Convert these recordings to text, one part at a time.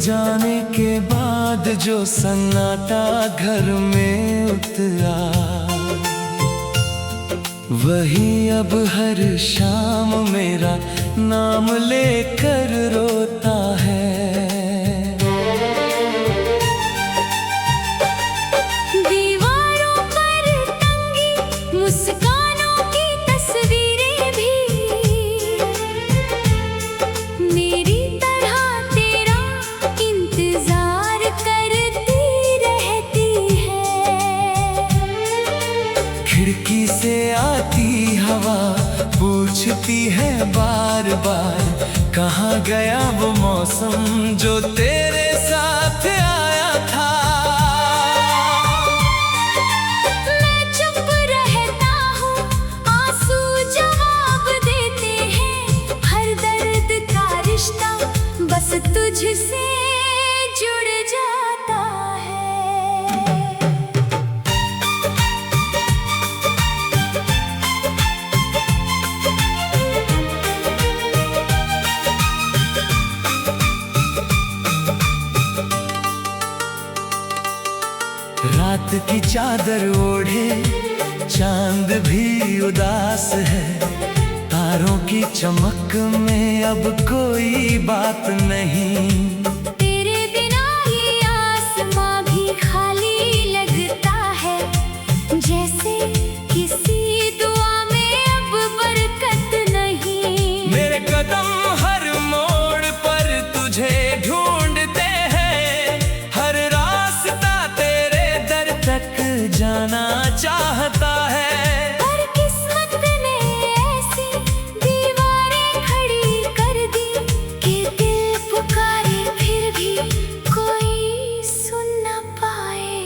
जाने के बाद जो सन्नाटा घर में उतरा, वही अब हर शाम मेरा नाम लेकर रोता है। दीवारों पर टंगी मुस्कानों की तस्वीरें भी मेरी तरह तेरा इंतजार करती रहती है। खिड़की से आती हवा पूछती है बार बार, कहाँ गया वो मौसम जो तेरे साथ आया था। मैं चुप रहता हूँ, आंसू जवाब देते हैं। हर दर्द का रिश्ता बस तुझसे जुड़ जाता है। रात की चादर ओढ़े चांद भी उदास है, तारों की चमक में अब कोई बात नहीं। तेरे बिना ये आसमां भी खाली लगता है, जैसे किसी दुआ में अब बरकत नहीं। मेरे कदम हर मोड़ पर तुझे ढूंढते हैं, हर रास्ता तेरे दर तक जाना चाहता है। पर किस्मत ने ऐसी दीवारें खड़ी कर दी कि दिल पुकारे फिर भी कोई सुन न पाए।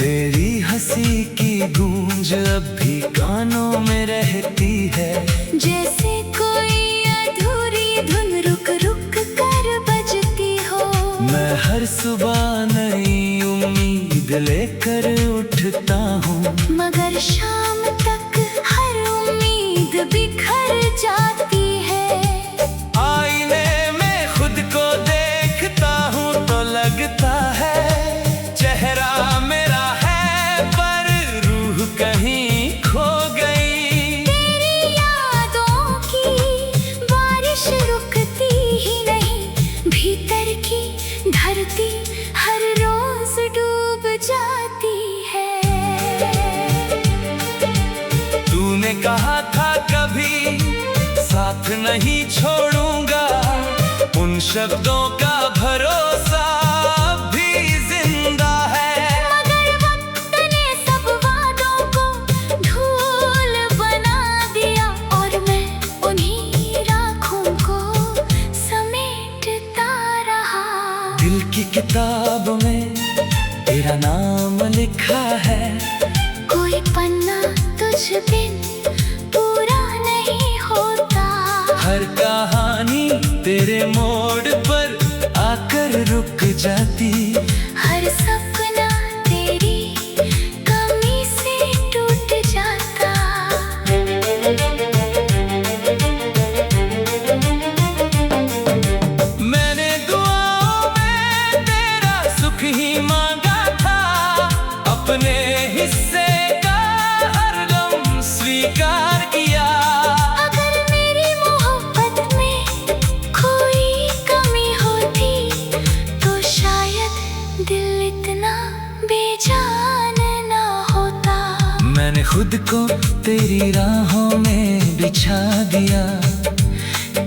तेरी हंसी की गूंज अब भी कानों में रहती है, जैसे कोई अधूरी धुन रुक रुक कर बजती हो। मैं हर सुबह नई उम्मीद लेकर उठता हूँ, मगर शाम तक हर उम्मीद बिखर जाती है। आईने में खुद को देखता हूँ तो लगता है चेहरा मेरा है पर रूह कहीं खो गई। तेरी यादों की बारिश रुकती ही नहीं, भीतर की धरती हर रोज डूब जाती है। तूने कहा था कभी साथ नहीं छोड़ूंगा, उन शब्दों का भरोसा अब भी जिंदा है। मगर वक्त ने सब वादों को धूल बना दिया, और मैं उन्हीं राखों को समेटता रहा। दिल की किताब में तेरा नाम लिखा है, कोई पन्ना तुझ बिन पूरा नहीं होता। हर कहानी तेरे मोड़ पर आकर रुक जाती। हर सपना तेरी कमी से टूट जाता। मैंने दुआओं में तेरा सुख ही मांगा था, अपने हिस्से का हर गम स्वीकार किया। अगर मेरी मोहब्बत में कोई कमी होती तो शायद दिल इतना बेजान ना होता। मैंने खुद को तेरी राहों में बिछा दिया,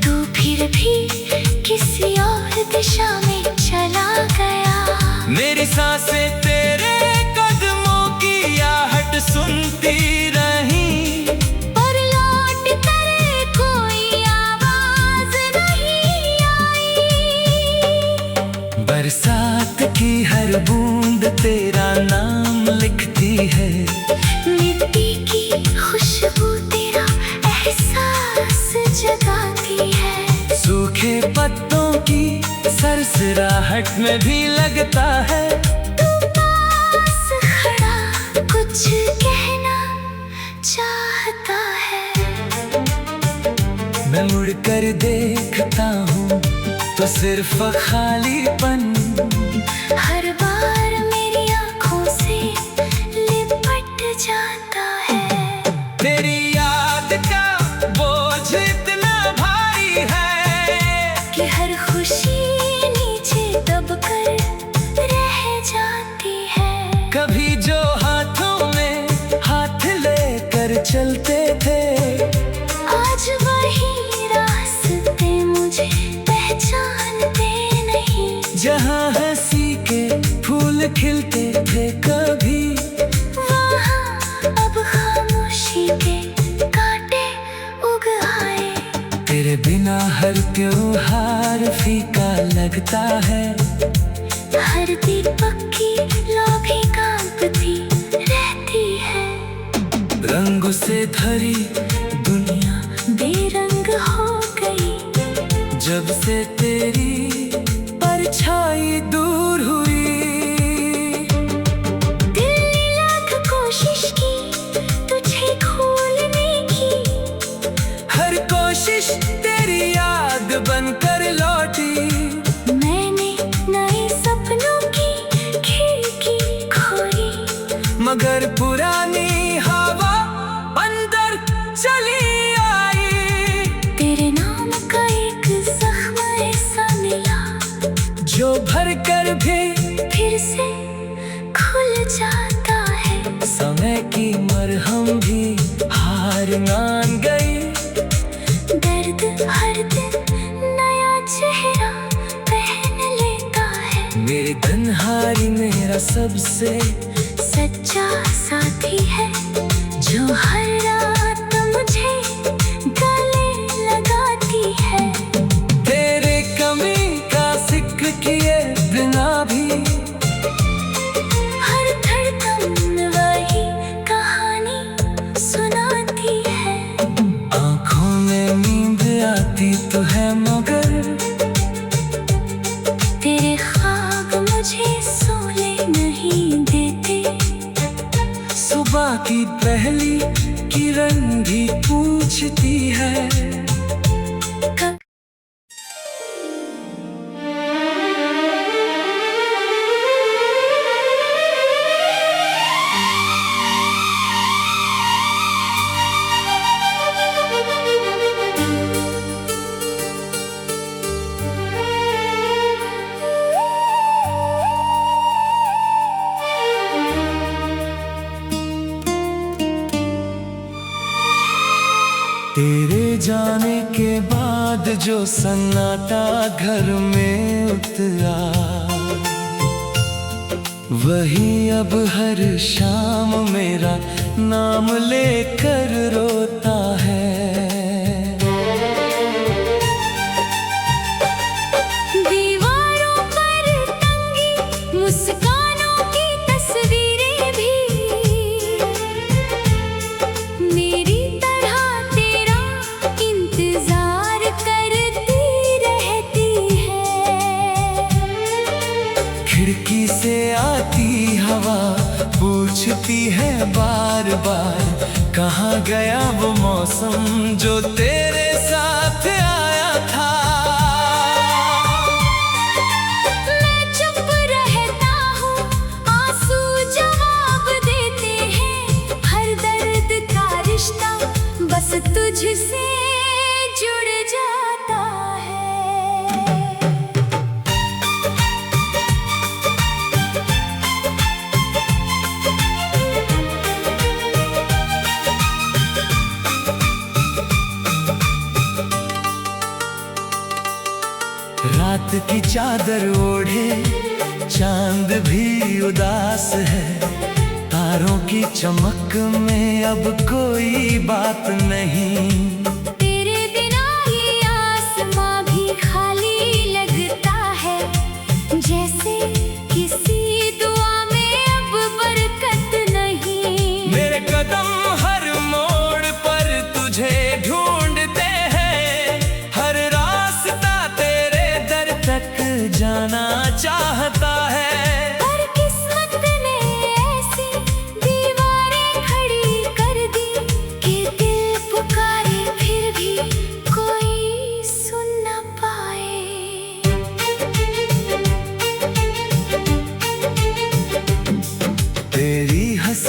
तू फिर भी किसी और दिशा में चला गया। मेरी सांसें तेरे कदमों की आहट सुनती रही, पर लौट कर कोई आवाज नहीं आई। बरसात की हर बूंद तेरा नाम लिखती है, मिट्टी की खुशबू तेरा एहसास जगाती है। सूखे पत्तों की सरसराहट में भी लगता है तू पास खड़ा कुछ कहना चाहता है। अगर देखता हूँ तो सिर्फ खालीपन। हर बार मेरी आँखों से लिपट जाता है। तेरी याद का बोझ इतना भारी है कि हर खुशी नीचे दबकर रह जाती है। कभी जो हाथों में हाथ लेकर चलते थे, आज वही रास्ते मुझे पहचानते नहीं। जहाँ हंसी के फूल खिलते थे कभी, वहाँ अब खामोशी के कांटे उग आए। तेरे बिना हर त्योहार फीका लगता है। हर दीपक की लौ भी कांपती रहती है। रंगों से भरी दुनिया बेरंग हो गई जब से तेरी परछाई दूर हुई। दिल ने लाख कोशिश की तुझे खोलने की। हर कोशिश तेरी याद बनकर लौटी। मैंने नए सपनों की खिड़की खोली, मगर पुरानी हवा अंदर चली आई। तेरे नाम का एक जख्म ऐसा मिला जो भर कर भी फिर से खुल जाता है। समय की मरहम भी हार मान गई। दर्द हर दिन नया चेहरा पहन लेता है। मेरी तन्हाई मेरा सबसे सच्चा साथी है जो हर रात मुझे गले लगाती है। तेरे कमी का जिक्र किए बिना भी हर धड़कन वही कहानी सुनाती है। आँखों में नींद आती तो है मगर तेरे ख्वाब मुझे सोने नहीं देते। सुबह की पहली किरण भी पूछती है। कब तेरे जाने के बाद जो सन्नाटा घर में उतरा, वही अब हर शाम मेरा नाम लेकर रोता है। दीवारों पर टंगी मुस्कानों की तस्वीरें भी मेरी तरह तेरा इंतजार करती रहती है। खिड़की से आती हवा पूछती है बार बार, कहाँ गया वो मौसम जो तेरे साथ आया था। मैं चुप रहता हूँ, आंसू जवाब देते हैं। हर दर्द का रिश्ता बस तुझसे जुड़ जाता है। रात की चादर ओढ़े चांद भी उदास है। तारों की चमक में अब कोई बात नहीं। तेरे बिना ये आसमां भी खाली लगता है, जैसे किसी दुआ में अब बरकत नहीं। मेरे कदम हर मोड़ पर तुझे ढूंढते हैं। हर रास्ता तेरे दर तक जाना चाहता है। पर किस्मत ने ऐसी दीवारें खड़ी कर दी कि दिल पुकारे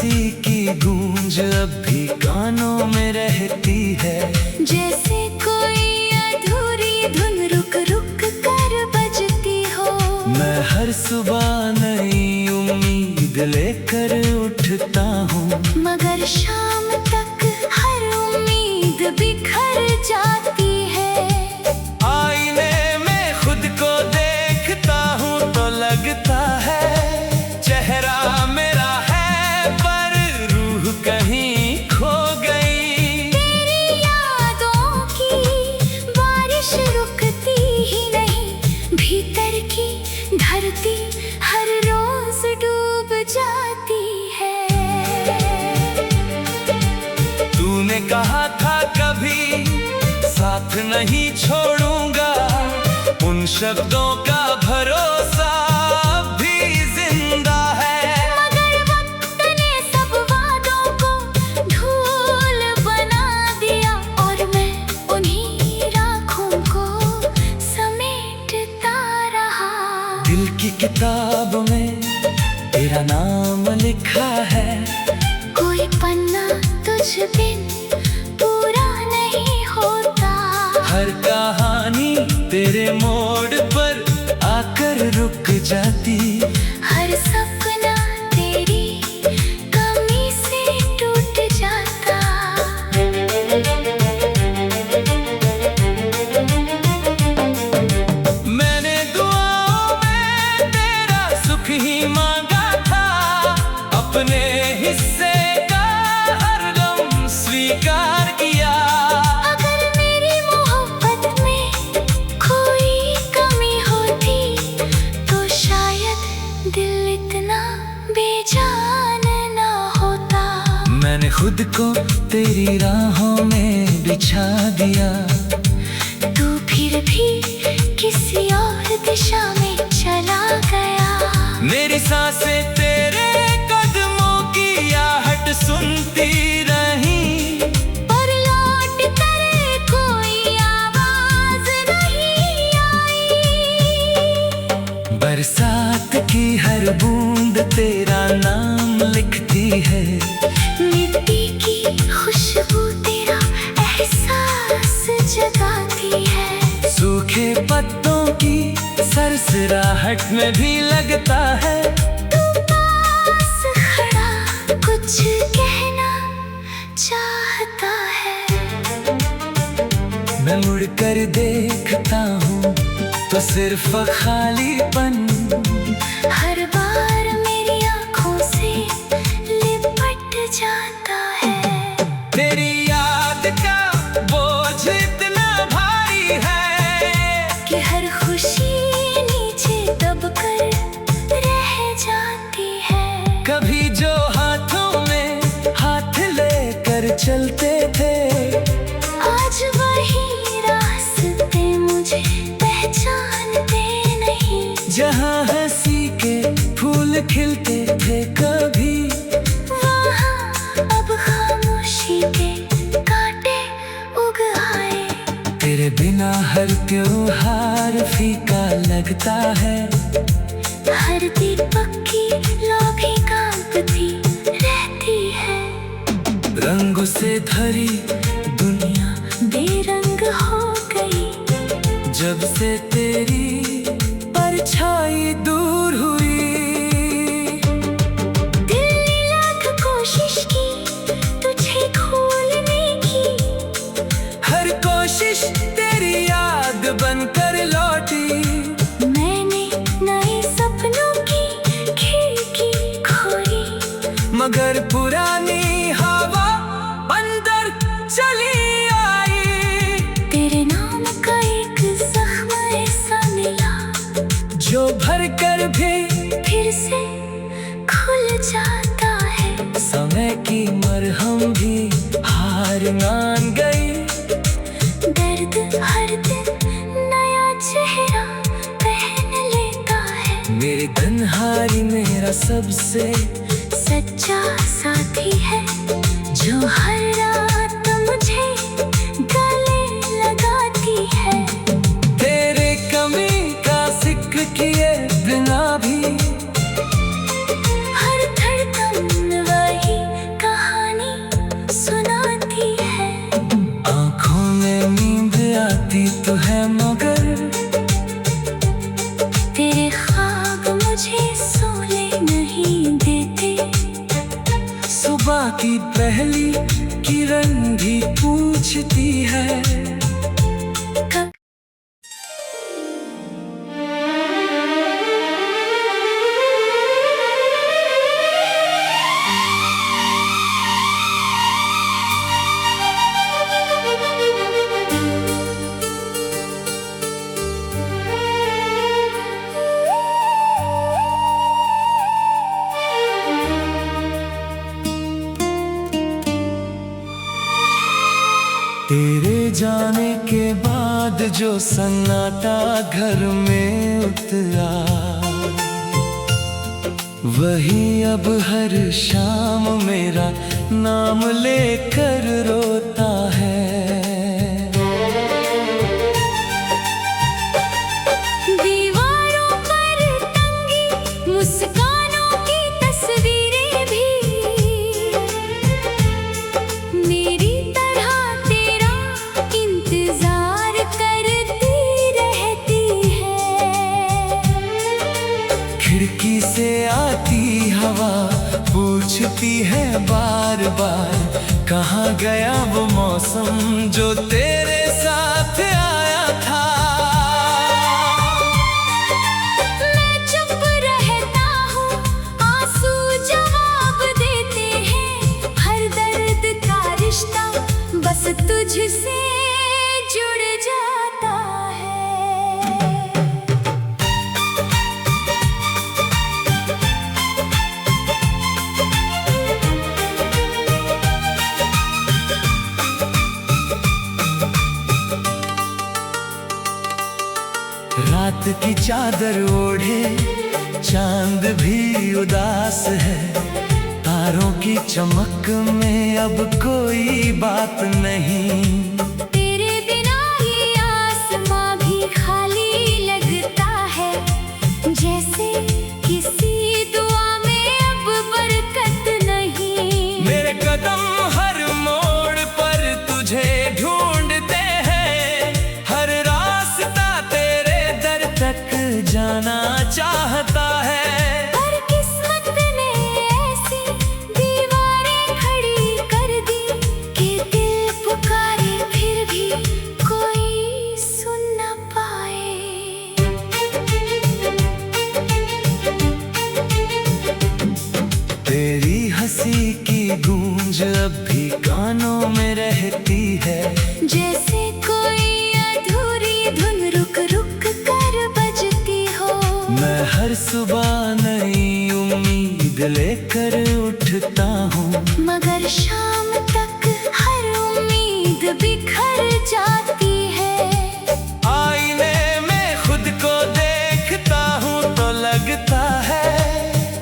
हंसी की गूंज अब भी कानों में रहती है। जैसे कोई अधूरी धुन रुक रुक कर बजती हो। मैं हर सुबह नई उम्मीद लेकर उठता हूँ, मगर शाम तक हर उम्मीद बिखर जाती है। आईने में खुद को देखता हूँ तो लगता है चेहरा मेरा है पर रूह कहीं खो गई। तेरी यादों की बारिश रुकती ही नहीं, भीतर की धरती हर रोज डूब जाती है। तूने कहा था कभी साथ नहीं छोड़ूंगा, उन शब्दों का भरोसा अब भी जिंदा है। मगर वक्त ने सब वादों को धूल बना दिया और मैं उन्हीं राखों को समेटता रहा। दिल की किताब में तेरा नाम लिखा है, कोई पन्ना तुझ बिन पूरा नहीं होता। हर कहानी तेरे मोड़ पर आकर रुक जाती। हर सपना तेरी कमी से टूट जाता। मैंने दुआओं में तेरा सुख ही मांगा था, अपने हिस्से का हर गम स्वीकार किया। अगर मेरी मोहब्बत में कोई कमी होती तो शायद दिल इतना बेजान ना होता। मैंने खुद को तेरी राहों में बिछा दिया, तू फिर भी किसी और दिशा में चला गया। मेरी सांसें तेरे कदमों की आहट सुनती रही, पर लौट कर कोई आवाज नहीं आई। बरसात की हर बूंद तेरा नाम लिखती है। मिट्टी की खुशबू तेरा एहसास जगाती है। सूखे पत्तों की सरसराहट में भी लगता है। तू पास खड़ा कुछ कहना चाहता है। मैं मुड़कर देखता हूँ तो सिर्फ खालीपन, हर बार मेरी आंखों से लिपट जाता है। तेरी याद का बोझ इतना भारी है कि हर खुशी नीचे दबकर रह जाती है। कभी जो हाथों में हाथ लेकर चलते थे, आज वही रास्ते मुझे पहचानते नहीं। जहाँ हंसी के फूल खिलते थे कभी, वहाँ अब खामोशी के कांटे उग आए। तेरे बिना हर त्योहार फीका लगता है। हर दीपक की लौ भी कांपती रहती है। रंगों से भरी दुनिया बेरंग हो गई जब से तेरी परछाई दूर हुई। दिल ने लाख कोशिश की तुझे खोलने की, हर कोशिश तेरी याद बनकर लौटी। मैंने नए सपनों की खिड़की खोली, मगर पुरानी हवा अंदर चली आई। तेरे नाम का एक जख्म ऐसा मिला जो भर कर भी फिर से खुल जाता है। समय की मरहम भी हार मान गई। दर्द हर दिन नया चेहरा पहन लेता है। मेरी तन्हाई मेरा सबसे सच्चा साथी है जो हर रात मुझे गले लगाती है। तेरे कमी का जिक्र किए बिना भी हर धड़कन वही की पहली किरण भी पूछती है। तेरे जाने के बाद जो सन्नाटा घर में उतरा, वही अब हर शाम मेरा नाम लेकर रोता है। दीवारों पर टंगी मुस्कानों की तस्वीरें भी मेरी तरह तेरा इंतजार करती रहती है। खिड़की से आती हवा पूछती है बार बार, कहाँ गया वो मौसम जो तेरे साथ आया था। मैं चुप रहता हूँ, आंसू जवाब देते हैं। हर दर्द का रिश्ता बस तुझसे जुड़ जाता है। रात की चादर ओढ़े चांद भी उदास है, तारों की चमक में अब कोई बात नहीं। तेरे बिना ये आसमां भी खाली लगता है, जैसे किसी दुआ में अब बरकत नहीं। मेरे कदम हर मोड़ पर तुझे ढूंढते हैं, हर रास्ता तेरे दर तक जाना चाहता है। पर किस्मत ने ऐसी दीवारें खड़ी कर दी कि दिल पुकारे फिर भी कोई सुन न पाए। तेरी हंसी की गूंज अब भी कानों में रहती है, जैसे कोई अधूरी धुन रुक रुक कर बजती हो। मैं हर सुबह नई उम्मीद लेकर उठता हूँ, मगर शाम तक हर उम्मीद बिखर जाती है। आईने में खुद को देखता हूँ तो लगता है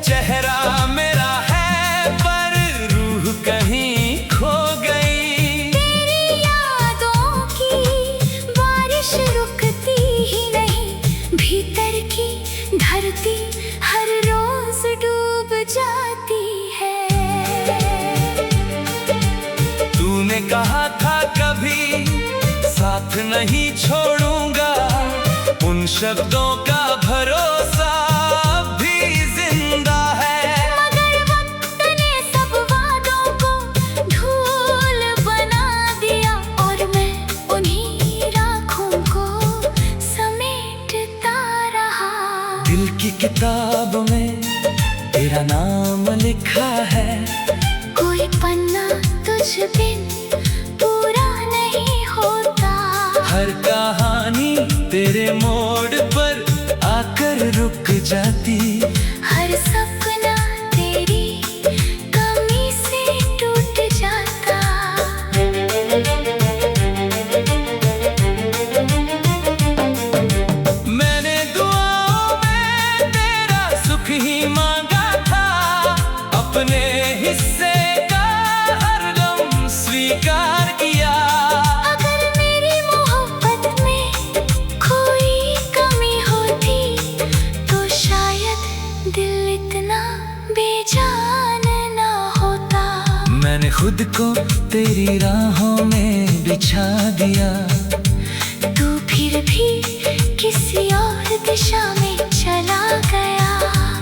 चेहरा मेरा है, पर रूह कहीं खो गई। तेरी यादों की बारिश रुकती ही नहीं, भीतर की धरती हर रोज डूब जाती है। तूने कहा था कभी साथ नहीं छोड़ूंगा, उन शब्दों का भरोसा अब भी जिंदा है। मगर वक्त ने सब वादों को धूल बना दिया, और मैं उन्हीं राखों को समेटता रहा। दिल की किताब में तेरा नाम लिखा है, कोई पन्ना तुझ बिन पूरा नहीं होता। हर कहानी तेरे मोड़ पर आकर रुक जाती, हर सपना तेरी कमी से टूट जाता। मैंने दुआओं में तेरा सुख ही मांगा था, अपने हिस्से का हर गम स्वीकार किया। अगर मेरी मोहब्बत में कोई कमी होती तो शायद दिल इतना बेजान ना होता। मैंने खुद को तेरी राहों में बिछा दिया, तू फिर भी किसी और दिशा में चला गया।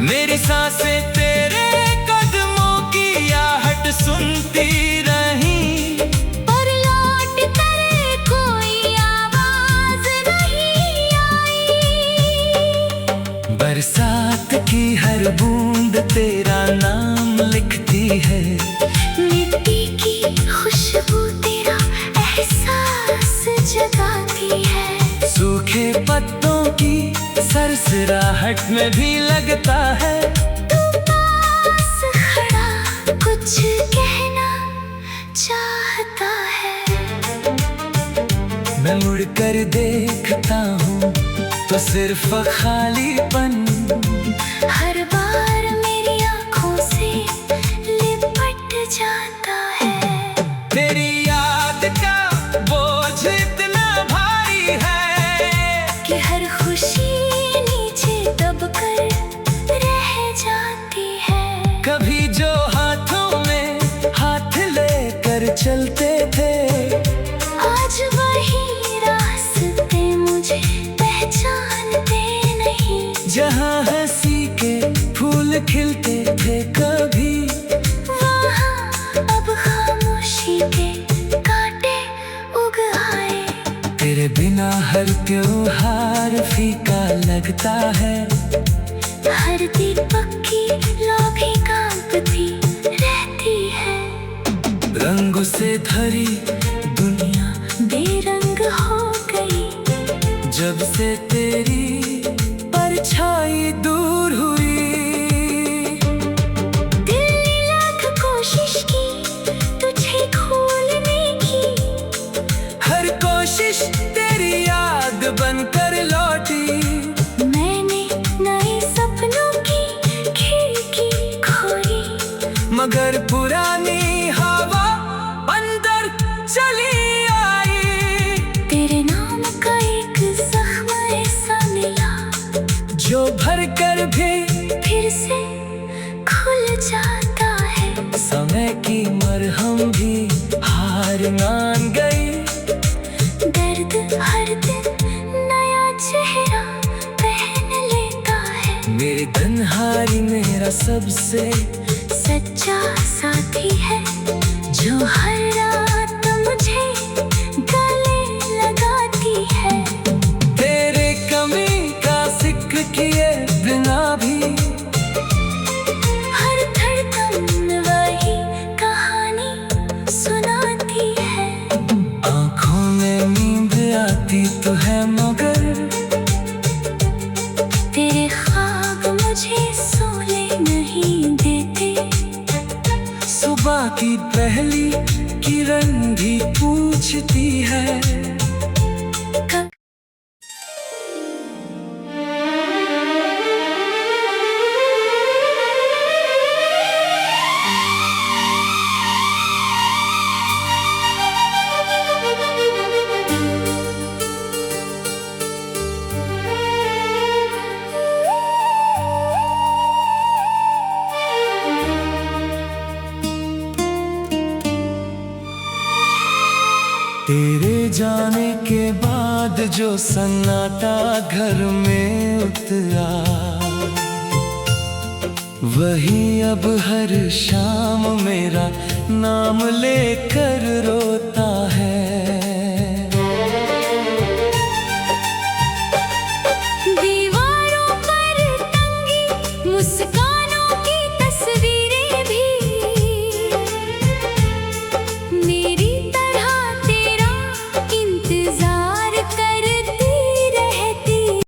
मेरी सांसें तेरे कदमों की आहट सुनती बरसात की हर बूंद तेरा नाम लिखती है। मिट्टी की खुशबू तेरा एहसास जगाती है। सूखे पत्तों की सरसराहट में भी लगता है। तू पास खड़ा कुछ कहना चाहता है। मैं मुड़कर देखता हूँ तो सिर्फ खालीपन हर बार मेरी आँखों से लिपट जाता है। तेरी याद का बोझ इतना भारी है कि हर खुशी नीचे दबकर रह जाती है। कभी जो हाथों में हाथ लेकर चलते थे, आज वही रास्ते मुझे पहचानते नहीं। जहाँ हंसी के फूल खिलते थे कभी, वहाँ अब खामोशी के कांटे उग आए। तेरे बिना हर त्योहार फीका लगता है। हर दीपक की लौ भी कांपती रहती है। रंगों से भरी दुनिया बेरंग हो गई जब से तेरी परछाई दूर हुई। दिल ने लाख कोशिश की तुझे खोलने की। हर कोशिश तेरी याद बनकर लौटी। मैंने नए सपनों की खिड़की खोली, मगर पुरानी हवा अंदर चली आई। तेरे नाम का एक जख्म ऐसा मिला जो भर कर भी फिर से खुल जाता है। समय की मरहम भी हार मान गई। दर्द हर दिन नया चेहरा पहन लेता है। मेरी तन्हाई मेरा सबसे सच्चा साथी है जो हर रात मुझे गले लगाती है। तेरे कमी का जिक्र किए बिना भी हर धड़कन वही कहानी सुनाती है। आँखों में नींद आती तो है, मगर तेरे ख्वाब मुझे सोने नहीं देते। सुबह की पहली किरण भी पूछती है। कब तेरे जाने के बाद जो सन्नाटा घर में उतरा, वही अब हर शाम मेरा नाम लेकर रोता